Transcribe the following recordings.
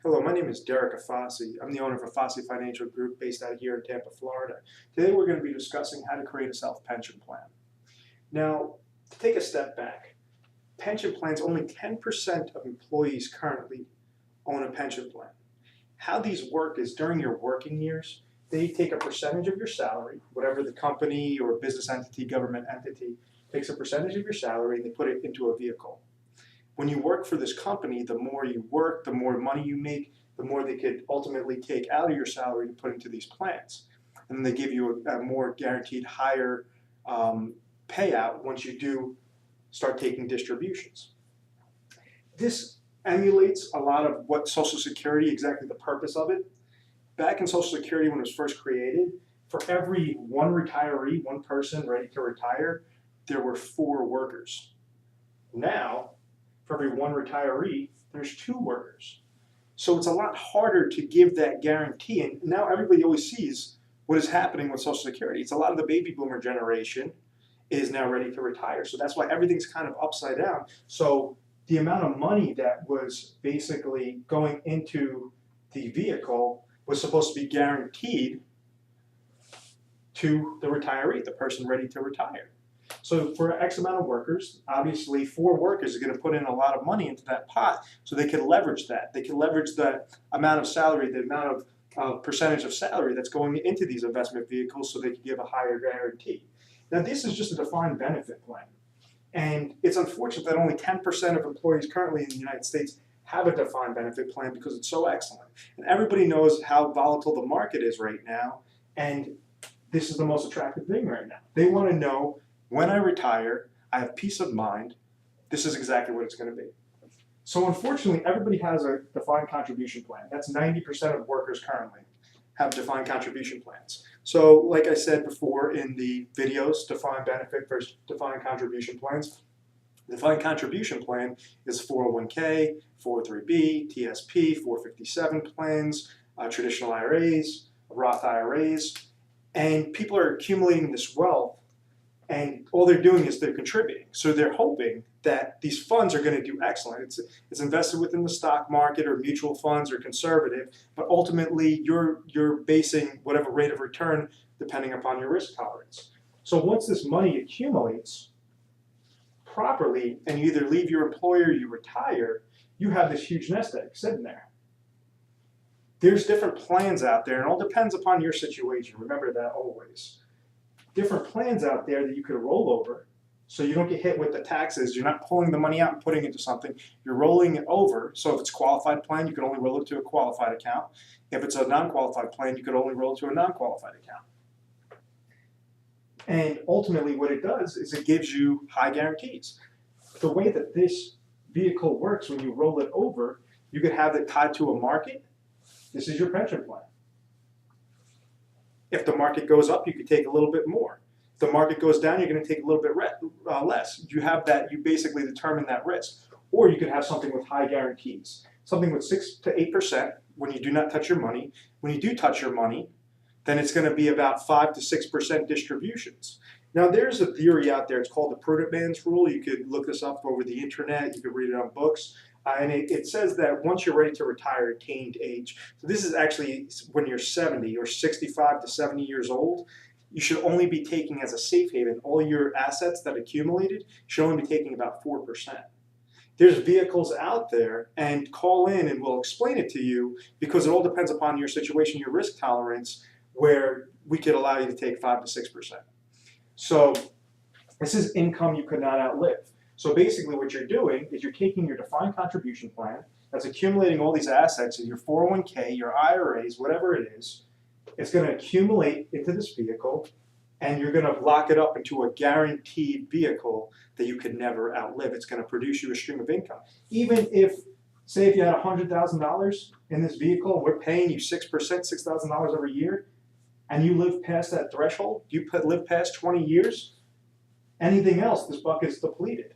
Hello, my name is Derek Afasi. I'm the owner of Afasi Financial Group based out here in Tampa, Florida. Today we're going to be discussing how to create a self-pension plan. Now, to take a step back, pension plans, only 10% of employees currently own a pension plan. How these work is during your working years, they take a percentage of your salary, whatever the company or business entity, government entity, takes a percentage of your salary and they put it into a vehicle. When you work for this company, the more you work, the more money you make, the more they could ultimately take out of your salary to put into these plans. And then they give you a more guaranteed higher payout once you do start taking distributions. This emulates a lot of what Social Security, exactly the purpose of it. Back in Social Security when it was first created, for every one retiree, one person ready to retire, there were 4 workers. Now, for every one retiree, there's 2 workers. So it's a lot harder to give that guarantee. And now everybody always sees what is happening with Social Security. It's a lot of the baby boomer generation is now ready to retire. So that's why everything's kind of upside down. So the amount of money that was basically going into the vehicle was supposed to be guaranteed to the retiree, the person ready to retire. So for X amount of workers, obviously 4 workers are going to put in a lot of money into that pot so they can leverage that. They can leverage the amount of salary, the amount of percentage of salary that's going into these investment vehicles so they can give a higher guarantee. Now this is just a defined benefit plan. And it's unfortunate that only 10% of employees currently in the United States have a defined benefit plan because it's so excellent. And everybody knows how volatile the market is right now. And this is the most attractive thing right now. They want to know, when I retire, I have peace of mind. This is exactly what it's going to be. So unfortunately, everybody has a defined contribution plan. That's 90% of workers currently have defined contribution plans. So like I said before in the videos, defined benefit versus defined contribution plans. Defined contribution plan is 401k, 403b, TSP, 457 plans, traditional IRAs, Roth IRAs, and people are accumulating this wealth. And all they're doing is they're contributing. So they're hoping that these funds are going to do excellent. It's invested within the stock market or mutual funds or conservative, but ultimately you're basing whatever rate of return depending upon your risk tolerance. So once this money accumulates properly and you either leave your employer or you retire, you have this huge nest egg sitting there. There's different plans out there, and it all depends upon your situation. Remember that always. Different plans out there that you could roll over so you don't get hit with the taxes. You're not pulling the money out and putting it into something. You're rolling it over. So if it's a qualified plan, you can only roll it to a qualified account. If it's a non-qualified plan, you could only roll it to a non-qualified account. And ultimately what it does is it gives you high guarantees. The way that this vehicle works, when you roll it over, you could have it tied to a market. This is your pension plan. If the market goes up, you could take a little bit more. If the market goes down, you're going to take a little bit less. You have that, you basically determine that risk. Or you could have something with high guarantees, something with 6 to 8% when you do not touch your money. When you do touch your money, then it's going to be about 5 to 6% distributions. Now there's a theory out there, it's called the prudent man's rule. You could look this up over the internet, you could read it on books. And it says that once you're ready to retire, attained age, so this is actually when you're 70 or 65 to 70 years old, you should only be taking as a safe haven all your assets that accumulated, should only be taking about 4%. There's vehicles out there, and call in and we'll explain it to you because it all depends upon your situation, your risk tolerance, where we could allow you to take 5 to 6%. So this is income you could not outlive. So basically what you're doing is you're taking your defined contribution plan that's accumulating all these assets in your 401k, your IRAs, whatever it is. It's going to accumulate into this vehicle and you're going to lock it up into a guaranteed vehicle that you could never outlive. It's going to produce you a stream of income. Even if, say if you had $100,000 in this vehicle and we're paying you 6%, $6,000 every year, and you live past that threshold, you live past 20 years, anything else, this bucket is depleted.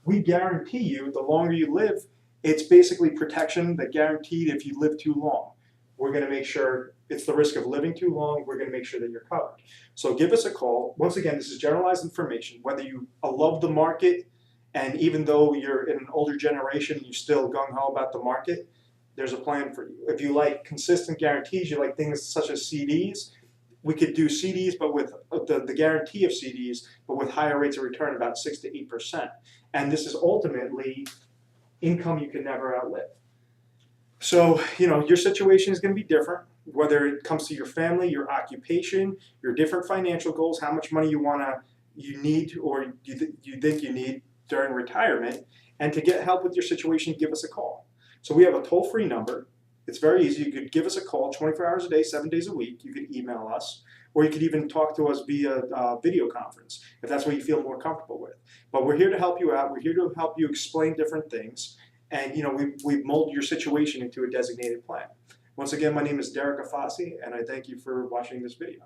We guarantee you, the longer you live, it's basically protection that guaranteed if you live too long. We're going to make sure it's the risk of living too long. We're going to make sure that you're covered. So give us a call. Once again, this is generalized information. Whether you love the market, and even though you're in an older generation, you're still gung-ho about the market, there's a plan for you. If you like consistent guarantees, you like things such as CDs, we could do CDs, but with the guarantee of CDs, but with higher rates of return, about 6 to 8%. And this is ultimately income you can never outlive. So, your situation is going to be different, whether it comes to your family, your occupation, your different financial goals, how much money you need or you think you need during retirement. And to get help with your situation, give us a call. So we have a toll-free number. It's very easy. You could give us a call 24 hours a day, 7 days a week. You could email us, or you could even talk to us via video conference if that's what you feel more comfortable with. But we're here to help you out. We're here to help you explain different things. And we mold your situation into a designated plan. Once again, my name is Derek Afasi, and I thank you for watching this video.